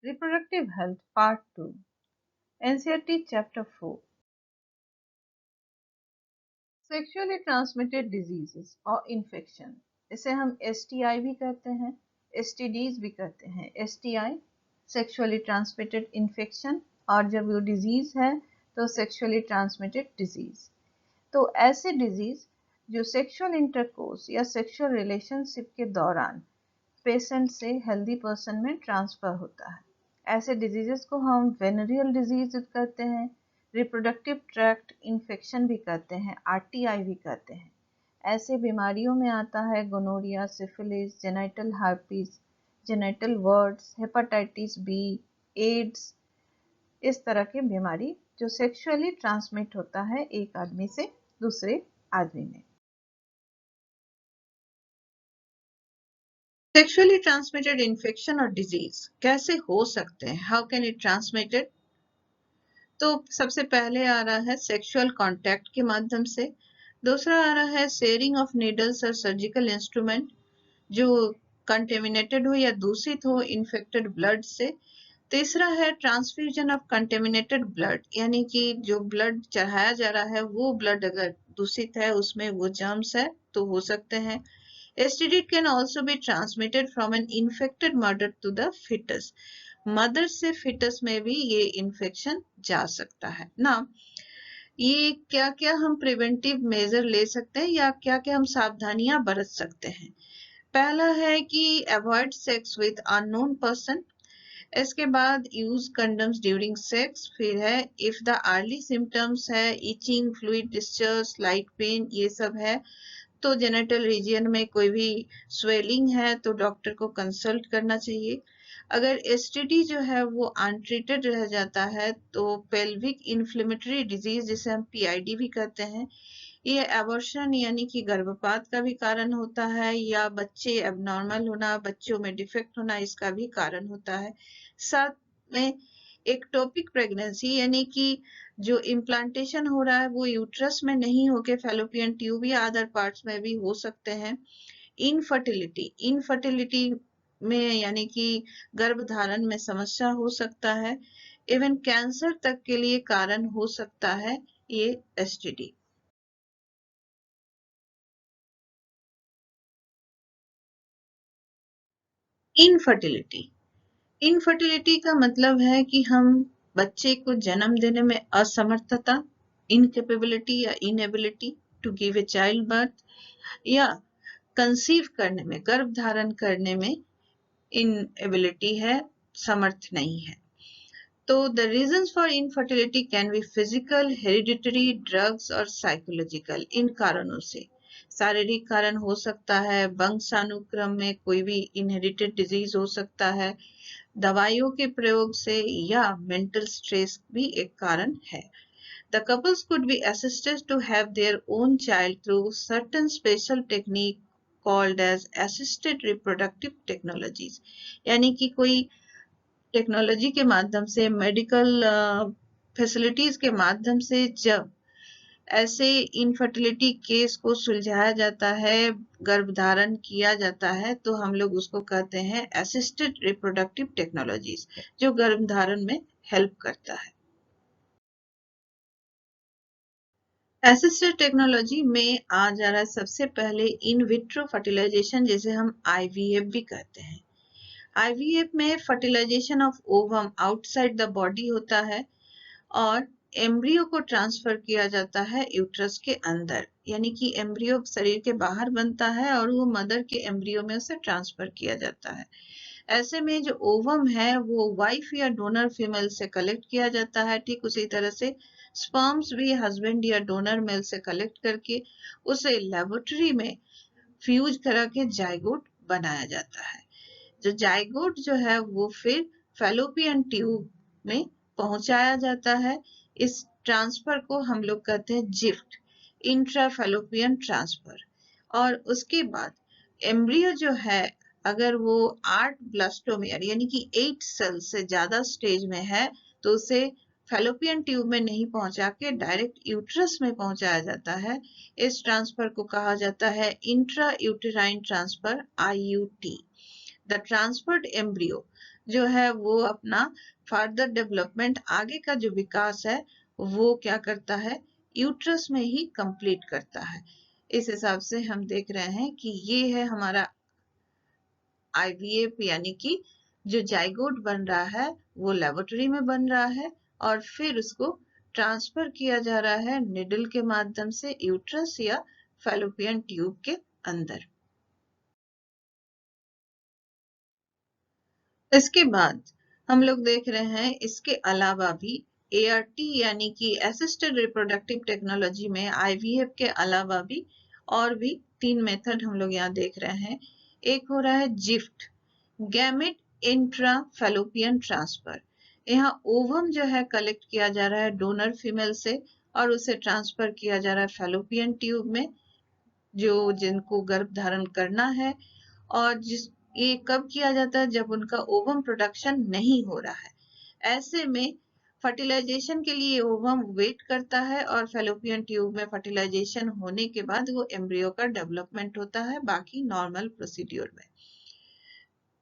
Reproductive Health Part 2 NCERT Chapter 4 Sexually Transmitted Diseases और Infection, इसे हम STI भी कहते हैं, STDs भी कहते हैं। STI Sexually Transmitted Infection, और जब वो डिजीज है तो Sexually Transmitted Disease। तो ऐसे डिजीज जो सेक्सुअल इंटरकोर्स या सेक्सुअल रिलेशनशिप के दौरान पेशेंट से हेल्दी पर्सन में ट्रांसफर होता है, ऐसे डिजीजेस को हम वेनेरियल डिजीज कहते हैं, रिप्रोडक्टिव ट्रैक्ट इन्फेक्शन भी कहते हैं, RTI भी कहते हैं। ऐसे बीमारियों में आता है gonorrhoea, syphilis, genital herpes, genital warts, hepatitis B, AIDS, इस तरह की बीमारी जो सेक्सुअली ट्रांसमिट होता है एक आदमी से दूसरे आदमी में। सेक्सुअली ट्रांसमिटेड इन्फेक्शन और डिजीज कैसे हो सकते हैं, हाउ कैन इट ट्रांसमिटेड? तो सबसे पहले आ रहा है सेक्सुअल कांटेक्ट के माध्यम से, दूसरा आ रहा है शेयरिंग ऑफ नीडल्स और सर्जिकल इंस्ट्रूमेंट जो कंटेमिनेटेड हो या दूषित हो इन्फेक्टेड ब्लड से, तीसरा है ट्रांसफ्यूजन ऑफ कंटेमिनेटेड ब्लड, यानी कि जो ब्लड चढ़ाया जा रहा है वो ब्लड अगर दूषित है, उसमें वो जर्म्स है तो हो सकते हैं। STD can also be transmitted from an infected mother to the fetus. Mother से फिटस में भी ये इन्फेक्शन जा सकता है ना। ये क्या क्या हम प्रिवेंटिव मेजर ले सकते हैं या क्या क्या हम सावधानियां बरत सकते हैं? पहला है कि avoid sex with unknown person, इसके बाद यूज कंडम्स ड्यूरिंग सेक्स, फिर है इफ द अर्ली सिम्टम्स है itching, fluid discharge, light pain, ये सब है तो जेनिटल रीजियन में कोई भी स्वेलिंग है तो डॉक्टर को कंसल्ट करना चाहिए। अगर STD जो है वो अनट्रीटेड रह जाता है तो पेल्विक इन्फ्लेमेटरी डिजीज जिसे हम PID भी कहते हैं, ये एबॉर्शन यानी कि गर्भपात का भी कारण होता है या बच्चे एबनॉर्मल होना, बच्चों में डिफेक्ट होना, इसका भी कारण होता है। साथ में एक्टोपिक प्रेगनेंसी यानी कि जो इम्प्लांटेशन हो रहा है वो यूट्रस में नहीं होके फैलोपियन ट्यूब या अदर पार्ट्स में भी हो सकते हैं। इनफर्टिलिटी में यानी कि गर्भधारण में समस्या हो सकता है, इवन कैंसर तक के लिए कारण हो सकता है ये STD। इनफर्टिलिटी का मतलब है कि हम बच्चे को जन्म देने में असमर्थता, इनकेपेबिलिटी या inability to give a child birth, या कंसीव करने में, गर्भ धारण करने में इनएबिलिटी है, समर्थ नहीं है। तो the reasons for infertility can be physical, hereditary, drugs और साइकोलॉजिकल। इन कारणों से शारीरिक कारण हो सकता है, वंशानुक्रम में कोई भी इनहेरिटेड डिजीज हो सकता है, दवाइयों के प्रयोग से, या मेंटल स्ट्रेस भी एक कारण है। The couples could be assisted to have their own child through certain special technique called as assisted reproductive technologies, यानी कि कोई टेक्नोलॉजी के माध्यम से, मेडिकल फैसिलिटीज के माध्यम से जब ऐसे इनफर्टिलिटी केस को सुलझाया जाता है, गर्भधारण किया जाता है, तो हम लोग उसको कहते हैं असिस्टेड रिप्रोडक्टिव टेक्नोलॉजीज, जो गर्भधारण में हेल्प करता है। असिस्टेड टेक्नोलॉजी में आ जा रहा है सबसे पहले इन विट्रो फर्टिलाइजेशन, जिसे हम IVF भी कहते हैं। IVF में fertilisation of ovum outside the body होता है और एम्ब्रियो को ट्रांसफर किया जाता है यूट्रस के अंदर, यानी कि एम्ब्रियो शरीर के बाहर बनता है और वो मदर के एम्ब्रियो में उसे ट्रांसफर किया जाता है। ऐसे में जो ओवम है वो वाइफ या डोनर फीमेल से कलेक्ट किया जाता है। ठीक उसी तरह से स्पर्म्स भी हस्बैंड या डोनर मेल से कलेक्ट करके उसे लेबोरेटरी में फ्यूज करा के जाइगोट बनाया जाता है। जो जाइगोट जो है वो फिर फैलोपियन ट्यूब में पहुंचाया जाता है। इस ट्रांसफर को हम लोग कहते हैं जिफ्ट, इंट्राफैलोपियन ट्रांसफर। और उसके बाद एम्ब्रियो जो है अगर वो 8 ब्लास्टोमेयर यानी कि 8 सेल से ज्यादा स्टेज में है तो उसे फैलोपियन ट्यूब में नहीं पहुंचा के डायरेक्ट यूट्रस में पहुंचाया जाता है। इस ट्रांसफर को कहा जाता है intra uterine transfer, IUT। The transferred embryo जो है वो अपना फर्दर डेवलपमेंट, आगे का जो विकास है वो क्या करता है, यूट्रस में ही कंप्लीट करता है। इस हिसाब से हम देख रहे हैं कि ये है हमारा आईवीएफ, यानी कि जो जाइगोट बन रहा है वो लेबोरेटरी में बन रहा है और फिर उसको ट्रांसफर किया जा रहा है निडल के माध्यम से यूट्रस या फैलोपियन ट्यूब के अंदर। इसके बाद हम लोग देख रहे हैं इसके अलावा भी एआरटी यानी कि असिस्टेड रिप्रोडक्टिव टेक्नोलॉजी में आईवीएफ के अलावा भी और भी 3 मेथड हम लोग यहाँ देख रहे हैं। एक हो रहा है gift, gamete intra fallopian transfer. यहाँ ओवम जो है कलेक्ट किया जा रहा है डोनर फीमेल से और उसे ट्रांसफर किया जा रहा है फैलोपियन ट्यूब में, जो जिनको गर्भ धारण करना है। और ये कब किया जाता है, जब उनका ओवम प्रोडक्शन नहीं हो रहा है। ऐसे में फर्टिलाइजेशन के लिए ओवम वेट करता है और फैलोपियन ट्यूब में फर्टिलाइजेशन होने के बाद वो एम्ब्रियो का डेवलपमेंट होता है बाकी नॉर्मल प्रोसीड्यूर में।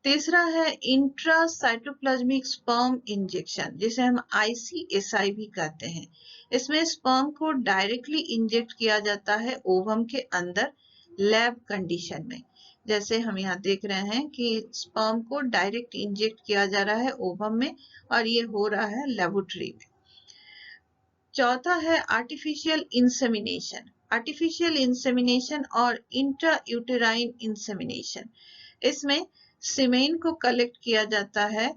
तीसरा है इंट्रासाइटोप्लाज्मिक स्पर्म इंजेक्शन, जिसे हम ICSI भी कहते हैं। इसमें स्पर्म को डायरेक्टली इंजेक्ट किया जाता है ओवम के अंदर लैब कंडीशन में। जैसे हम यहाँ देख रहे हैं कि स्पर्म को डायरेक्ट इंजेक्ट किया जा रहा है ओवम में और ये हो रहा है लेबोरेटरी में। चौथा है आर्टिफिशियल इंसेमिनेशन। आर्टिफिशियल इंसेमिनेशन और इंट्रायूटेराइन इंसेमिनेशन, इसमें सीमेन को कलेक्ट किया जाता है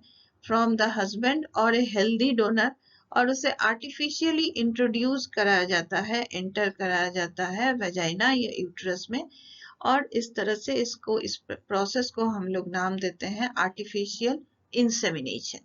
फ्रॉम द हस्बैंड और ए हेल्दी डोनर और उसे आर्टिफिशियली इंट्रोड्यूस कराया जाता है, एंटर कराया जाता है वेजाइना या यूट्रस में। और इस तरह से इस प्रोसेस को हम लोग नाम देते हैं आर्टिफिशियल इंसेमिनेशन।